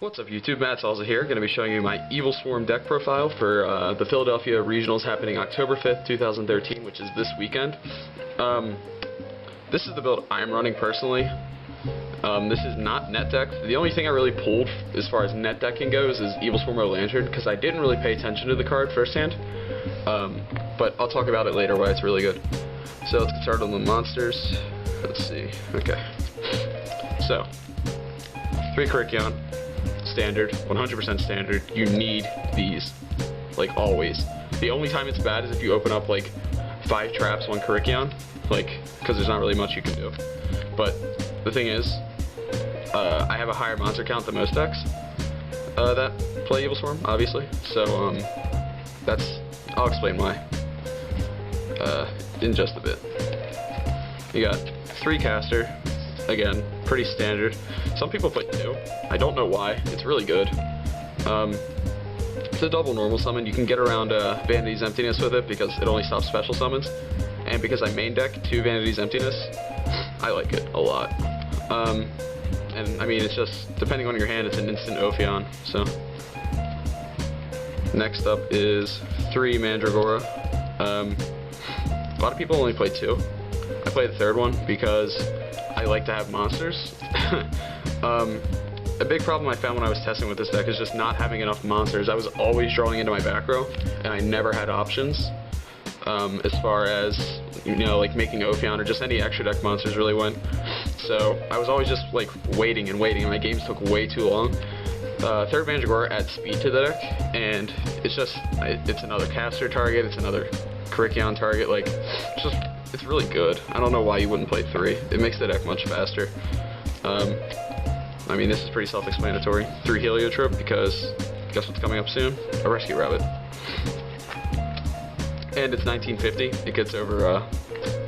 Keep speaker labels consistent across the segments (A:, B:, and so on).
A: What's up YouTube, Matt Salza here, going to be showing you my Evilswarm deck profile for the Philadelphia Regionals happening October 5th, 2013, which is this weekend. This is the build I'm running personally. This is not net decked. The only thing I really pulled as far as net decking goes is Evilswarm Lantern, because I didn't really pay attention to the card firsthand. But I'll talk about it later why it's really good. So let's get started on the monsters. Let's see. Okay. So, 3 Krykion. Standard, 100% standard. You need these, like, always. The only time it's bad is if you open up like 5 traps, 1 Krykion, like, because there's not really much you can do. But the thing is, I have a higher monster count than most decks that play Evilswarm, obviously. So I'll explain why in just a bit. You got 3 caster. Again, pretty standard. Some people play 2. I don't know why. It's really good. It's a double normal summon. You can get around Vanity's Emptiness with it because it only stops special summons. And because I main deck 2 Vanity's Emptiness, I like it a lot. And I mean, it's just, depending on your hand, it's an instant Ophion. So, next up is 3 Mandragora. A lot of people only play 2. I play the 3rd one because I like to have monsters. A big problem I found when I was testing with this deck is just not having enough monsters. I was always drawing into my back row, and I never had options as far as, you know, like making Ophion or just any extra deck monsters really went. So I was always just like waiting, and my games took way too long. 3rd Mandragora adds speed to the deck, and it's just, it's another caster target, it's another Krykion target, like, it's really good. I don't know why you wouldn't play 3. It makes the deck much faster. I mean, this is pretty self-explanatory. 3 Heliotrope, because guess what's coming up soon? A Rescue Rabbit. And it's 1950. It gets over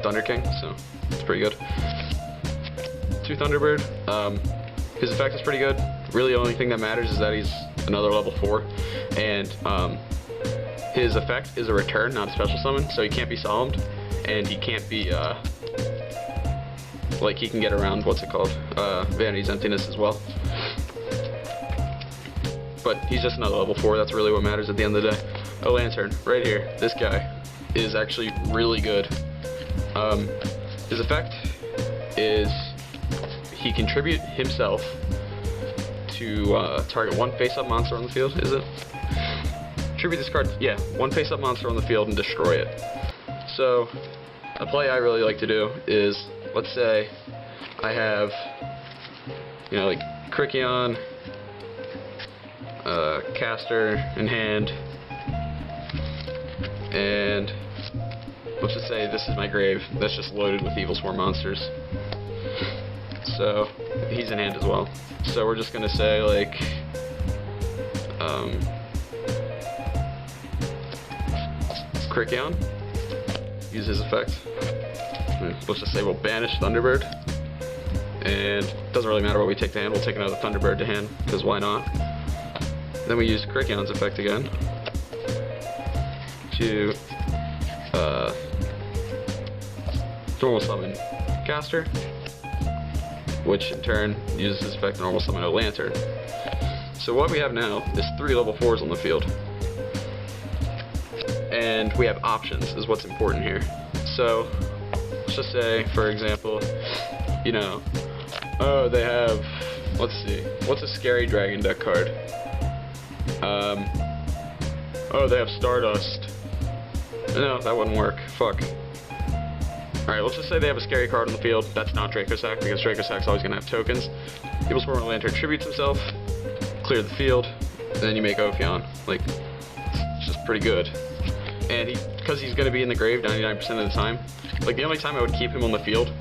A: Thunder King, so it's pretty good. 2 Thunderbird. His effect is pretty good. Really, the only thing that matters is that he's another level 4, and his effect is a return, not a special summon, so he can't be solemned. And he can't be, like, he can get around, what's it called, Vanity's Emptiness as well. But he's just another level 4, that's really what matters at the end of the day. A Lantern, right here. This guy is actually really good. His effect is he can tribute himself to target 1 face-up monster on the field, is it? Tribute this card, yeah, 1 face-up monster on the field and destroy it. So, a play I really like to do is, let's say I have, you know, like Krykion, caster in hand, and let's just say this is my grave that's just loaded with Evilswarm monsters. So, he's in hand as well. So we're just gonna say, like, Krykion. Use his effect. Let's just say we'll banish Thunderbird, and it doesn't really matter what we take to hand, we'll take another Thunderbird to hand, because why not? Then we use Krykion's effect again to normal summon caster, which in turn uses his effect to normal summon a Lantern. So what we have now is 3 level 4s on the field. And we have options, is what's important here. So, let's just say, for example, you know, oh, they have, let's see, what's a scary dragon deck card? Oh, they have Stardust. No, that wouldn't work. Fuck. Alright, let's just say they have a scary card on the field. That's not Dracosack, because Dracosack's always going to have tokens. Evilswarm Lantern tributes himself, clear the field, and then you make Ophion. Like, it's just pretty good. And because he's going to be in the grave 99% of the time, like, the only time I would keep him on the field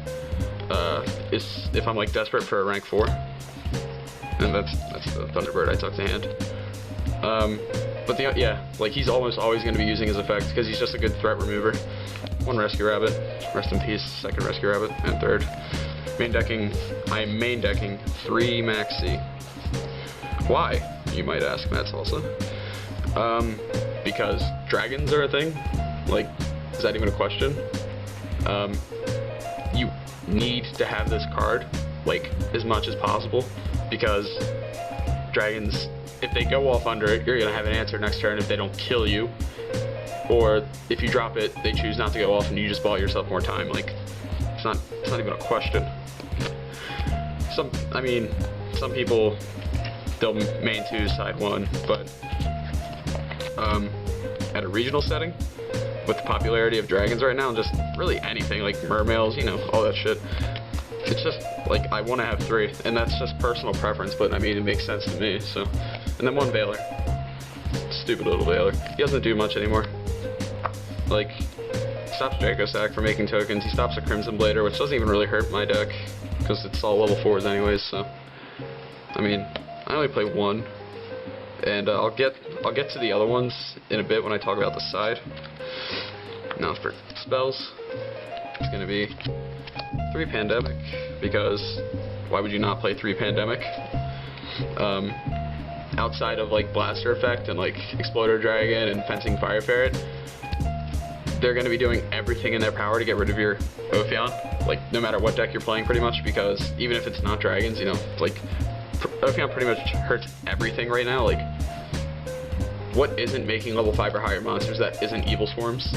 A: is if I'm, like, desperate for a rank 4. And that's the Thunderbird I took to hand. But yeah, like, he's almost always going to be using his effect because he's just a good threat remover. 1 Rescue Rabbit, rest in peace, 2nd Rescue Rabbit, and 3rd. I'm main decking 3 Maxi. Why, you might ask, Matt Salsa? Because dragons are a thing. Like, is that even a question? You need to have this card, like, as much as possible, because dragons, if they go off under it, you're gonna have an answer next turn if they don't kill you. Or if you drop it, they choose not to go off and you just bought yourself more time. Like, it's not even a question. Some people, they'll main 2 side 1, but at a regional setting, with the popularity of dragons right now, and just really anything like mermails, you know, all that shit, it's just like I want to have 3, and that's just personal preference, but I mean it makes sense to me. So, and then 1 Veiler, stupid little Veiler. He doesn't do much anymore. Like, stops Draco Sack from making tokens. He stops a Crimson Blader, which doesn't even really hurt my deck because it's all level 4s anyways. So, I mean, I only play 1, and I'll get to the other ones in a bit when I talk about the side. Now for spells, it's gonna be 3 Pandemic, because why would you not play 3 Pandemic? Outside of like Blaster Effect and like Exploder Dragon and Fencing Fire Ferret, they're going to be doing everything in their power to get rid of your Ophion, like no matter what deck you're playing pretty much, because even if it's not dragons, you know, like Ophion pretty much hurts everything right now. Like, what isn't making level 5 or higher monsters that isn't Evilswarms?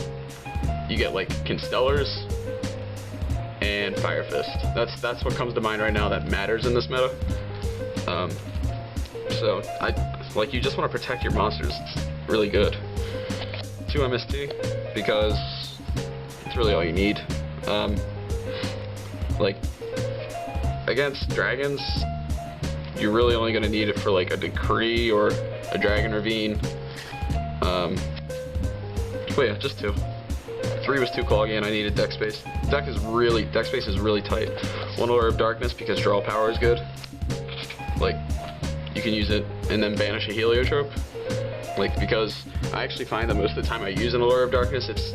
A: You get like Constellars and Fire Fist. That's what comes to mind right now that matters in this meta. So you just want to protect your monsters. It's really good. 2 MST, because it's really all you need. Like, against dragons, you're really only going to need it for like a Decree or a Dragon Ravine. But yeah, just 2. 3 was too cloggy and I needed deck space. Deck space is really tight. 1 Allure of Darkness, because draw power is good. Like, you can use it and then banish a Heliotrope. Like, because I actually find that most of the time I use an Allure of Darkness, it's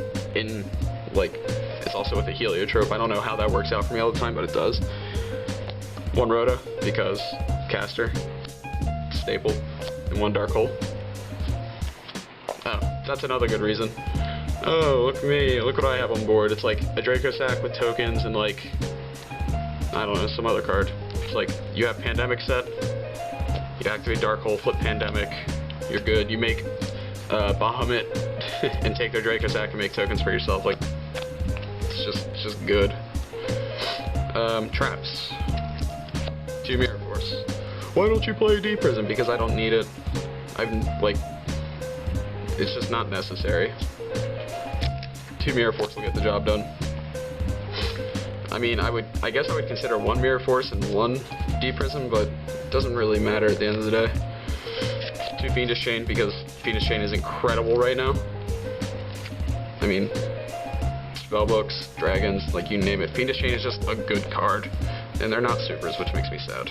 A: also with a Heliotrope. I don't know how that works out for me all the time, but it does. 1 Rhoda, because caster, staple, and 1 Dark Hole. Oh, that's another good reason. Oh, look at me, look what I have on board. It's like a Draco Sack with tokens and like, I don't know, some other card. It's like, you have Pandemic set, you activate Dark Hole, flip Pandemic, you're good. You make Bahamut and take their Draco Sack and make tokens for yourself. Like, it's just good. Traps. 2 Mirror Force. Why don't you play D Prism? Because I don't need it. It's just not necessary. 2 Mirror Force will get the job done. I mean, I guess I would consider 1 Mirror Force and 1 D Prism, but it doesn't really matter at the end of the day. 2 Fiendish Chain, because Fiendish Chain is incredible right now. I mean, spellbooks, dragons, like you name it. Fiendish Chain is just a good card, and they're not supers, which makes me sad.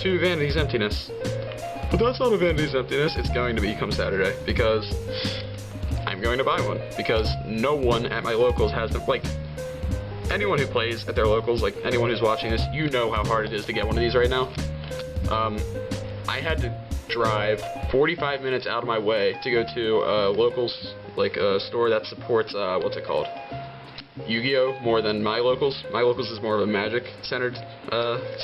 A: 2 Vanity's Emptiness. But that's not a Vanity's Emptiness, it's going to be come Saturday, because I'm going to buy one, because no one at my locals has them. Like, anyone who plays at their locals, like anyone who's watching this, you know how hard it is to get one of these right now. I had to drive 45 minutes out of my way to go to locals, like a store that supports, what's it called? Yu-Gi-Oh! More than my locals. My locals is more of a Magic-centered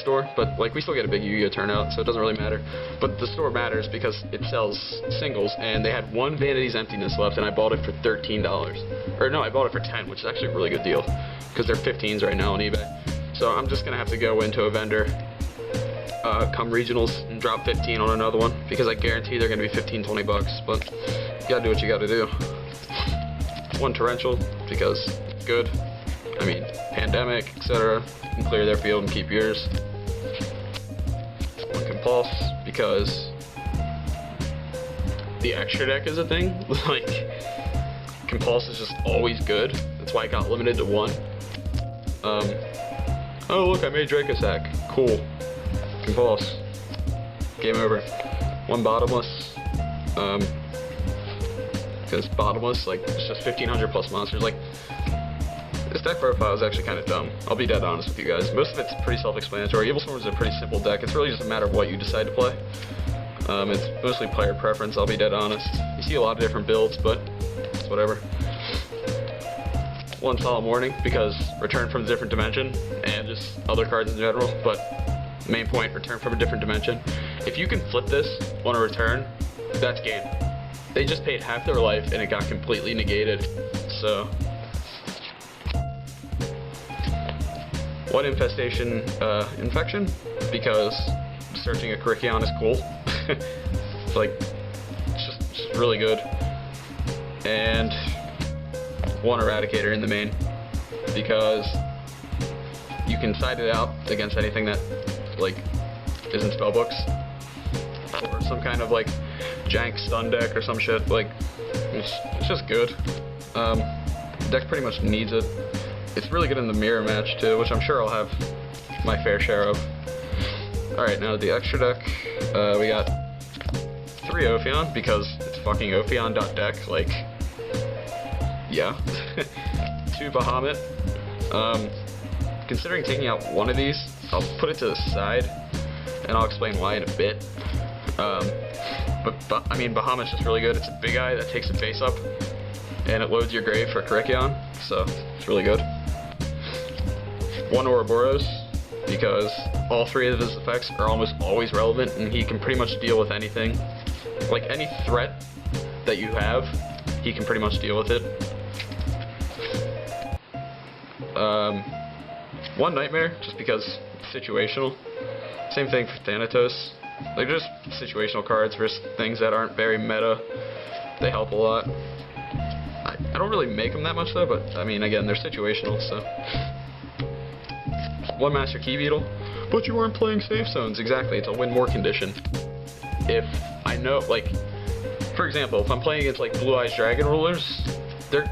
A: store, but like we still get a big Yu-Gi-Oh! Turnout, so it doesn't really matter. But the store matters because it sells singles, and they had 1 Vanity's Emptiness left, and I bought it for $13. Or no, I bought it for 10, which is actually a really good deal, because they're 15s right now on eBay. So I'm just gonna have to go into a vendor, come regionals, and drop 15 on another one, because I guarantee they're gonna be 15, 20 bucks. But you gotta do what you gotta do. 1 Torrential, because good. I mean, Pandemic, etc. You can clear their field and keep yours. 1 Compulse, because the extra deck is a thing. Like, Compulse is just always good. That's why I got limited to 1. Oh look, I made Draco Sack. Cool. Compulse. Game over. 1 Bottomless. Because Bottomless, like, it's just 1500 plus monsters. Like, this deck profile is actually kind of dumb. I'll be dead honest with you guys. Most of it's pretty self-explanatory. Evilswarm is a pretty simple deck. It's really just a matter of what you decide to play. It's mostly player preference, I'll be dead honest. You see a lot of different builds, but it's whatever. 1 Solemn Warning, because Return from a Different Dimension, and just other cards in general, but main point, return from a different dimension. If you can flip this on a return, that's game. They just paid half their life and it got completely negated. So, one infestation, infection, because searching a Krychion is cool. It's like, it's just really good. And one Eradicator in the main, because you can side it out against anything that, like, isn't spellbooks, or some kind of, like, jank stun deck or some shit. Like, it's just good. The deck pretty much needs it. It's really good in the mirror match too, which I'm sure I'll have my fair share of. Alright, now the extra deck, we got 3 Ophion, because it's fucking ophion.dek, like, yeah. 2 Bahamut. Considering taking out one of these, I'll put it to the side, and I'll explain why in a bit. But I mean, Bahamut's just really good. It's a big eye that takes the face up, and it loads your grave for Krychion, so it's really good. 1 Ouroboros, because all 3 of his effects are almost always relevant, and he can pretty much deal with anything. Like, any threat that you have, he can pretty much deal with it. 1 Nightmare, just because situational. Same thing for Thanatos. Like, just situational cards versus things that aren't very meta. They help a lot. I don't really make them that much though, but I mean, again, they're situational, so. 1 Master Key Beetle. But you aren't playing safe zones. Exactly, it's a win more condition. If I know, like, for example, if I'm playing against, like, Blue Eyes Dragon Rulers, they're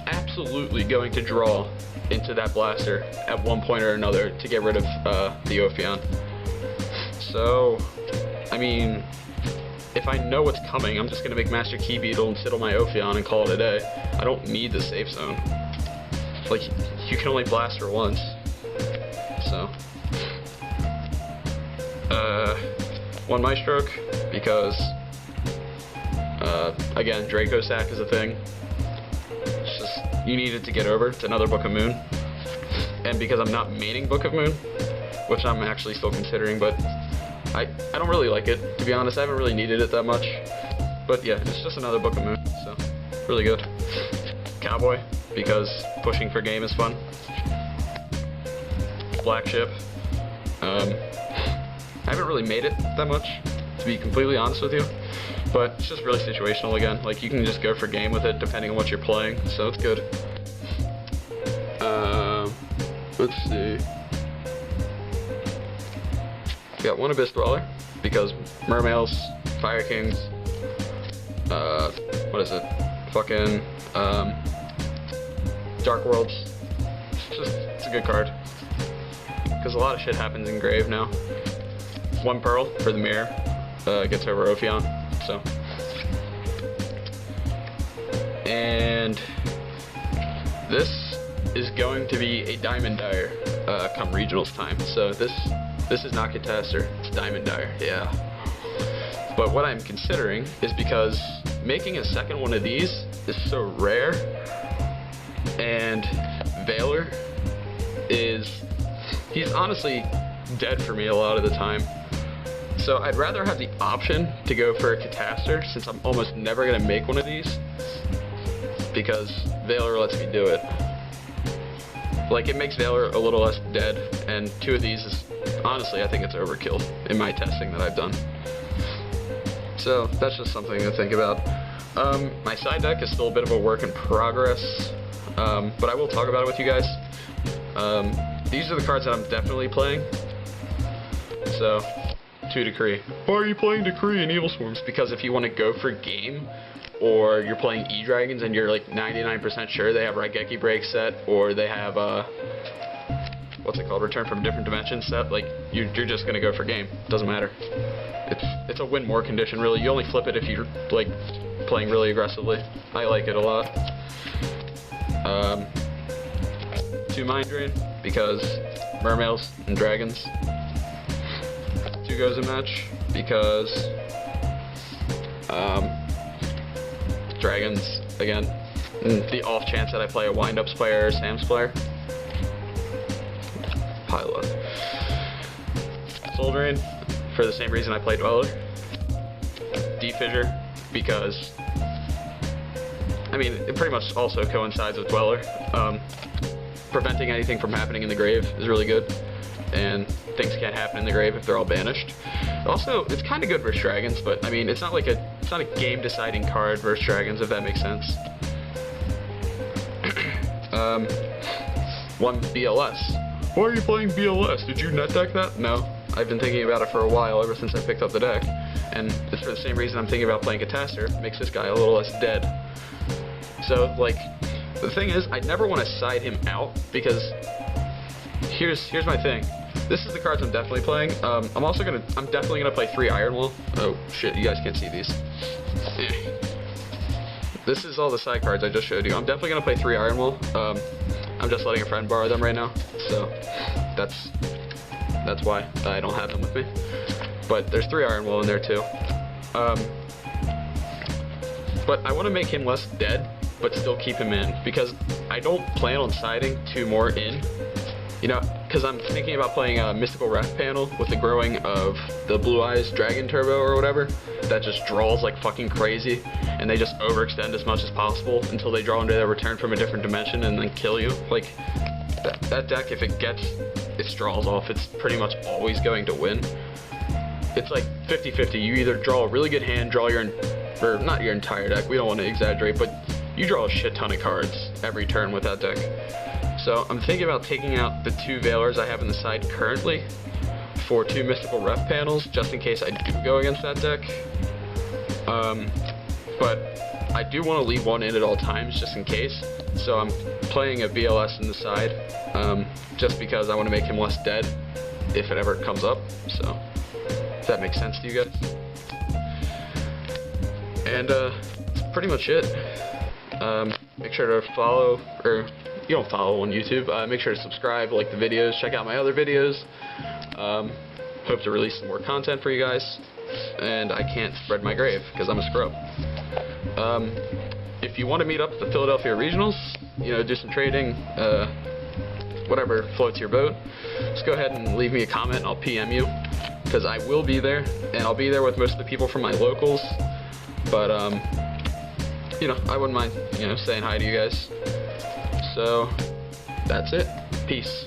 A: absolutely going to draw into that blaster at one point or another to get rid of the Ophion. So, I mean, if I know what's coming, I'm just going to make Master Key Beetle and sit on my Ophion and call it a day. I don't need the safe zone. Like, you can only blast her once. So, 1 Maestroke, because, again, Draco Sack is a thing. It's just, you need it to get over. It's another Book of Moon. And because I'm not maining Book of Moon, which I'm actually still considering, but I don't really like it, to be honest. I haven't really needed it that much. But yeah, it's just another Book of Moon, so really good. Cowboy, because pushing for game is fun. Black Ship. I haven't really made it that much, to be completely honest with you. But it's just really situational again. Like, you can just go for game with it depending on what you're playing, so it's good. Let's see. We got 1 Abyss Dweller, because Mermails, Fire Kings, what is it? Fucking, Dark Worlds. It's a good card. Because a lot of shit happens in Grave now. 1 Pearl for the mirror, gets over Ophion, so. And this is going to be a Diamond Dire come regionals time. So this is not Catastor, it's Diamond Dire, yeah. But what I'm considering is because making a second one of these is so rare, and Valor he's honestly dead for me a lot of the time. So I'd rather have the option to go for a Catastor, since I'm almost never going to make one of these, because Valor lets me do it. Like, it makes Valor a little less dead, and 2 of these is, honestly, I think it's overkill in my testing that I've done. So that's just something to think about. My side deck is still a bit of a work in progress, but I will talk about it with you guys. These are the cards that I'm definitely playing. So, 2 Decree. Why are you playing Decree and Evilswarms? Because if you want to go for game, or you're playing E-Dragons and you're like 99% sure they have Raigeki Break set, or they have, what's it called, Return from Different Dimensions set, like, you're just gonna go for game. Doesn't matter. It's a win more condition, really. You only flip it if you're, like, playing really aggressively. I like it a lot. 2 Mind Drain, because Mermails and Dragons. 2 Gozen Match, because Dragons, again. The off chance that I play a Wind-Ups player or Sam's player. Pile up. Soul Drain for the same reason I play Dweller. D-Fissure because, I mean, it pretty much also coincides with Dweller. Preventing anything from happening in the grave is really good, and things can't happen in the grave if they're all banished. Also, it's kind of good versus dragons, but I mean, it's not a game-deciding card versus dragons, if that makes sense. One BLS. Why are you playing BLS? Did you net deck that? No, I've been thinking about it for a while, ever since I picked up the deck, and it's for the same reason I'm thinking about playing Catastor. Makes this guy a little less dead. So, like, the thing is, I never want to side him out, because here's my thing. This is the cards I'm definitely playing. I'm definitely gonna play 3 Iron Will. Oh shit, you guys can't see these. This is all the side cards I just showed you. I'm definitely gonna play 3 Iron Will. I'm just letting a friend borrow them right now, so that's why I don't have them with me. But there's 3 Iron Will in there too. But I want to make him less dead, but still keep him in, because I don't plan on siding 2 more in, you know, because I'm thinking about playing a Mystical Ref panel with the growing of the Blue Eyes Dragon Turbo or whatever, that just draws like fucking crazy, and they just overextend as much as possible until they draw into their return from a different dimension and then kill you. Like, that deck, if it gets its draws off, it's pretty much always going to win. It's like 50-50, you either draw a really good hand, draw your, or not your entire deck, we don't want to exaggerate, but you draw a shit ton of cards every turn with that deck. So I'm thinking about taking out the 2 Veilers I have in the side currently for 2 Mystical Ref panels, just in case I do go against that deck. But I do want to leave 1 in at all times, just in case. So I'm playing a BLS in the side, just because I want to make him less dead if it ever comes up. So, if that makes sense to you guys. And that's pretty much it. Make sure to follow, or you don't follow on YouTube, make sure to subscribe, like the videos, check out my other videos. Hope to release some more content for you guys. And I can't spread my grave, because I'm a scrub. If you want to meet up at the Philadelphia Regionals, you know, do some trading, whatever floats your boat, just go ahead and leave me a comment and I'll PM you, because I will be there, and I'll be there with most of the people from my locals. But, you know, I wouldn't mind, you know, saying hi to you guys. So, that's it. Peace.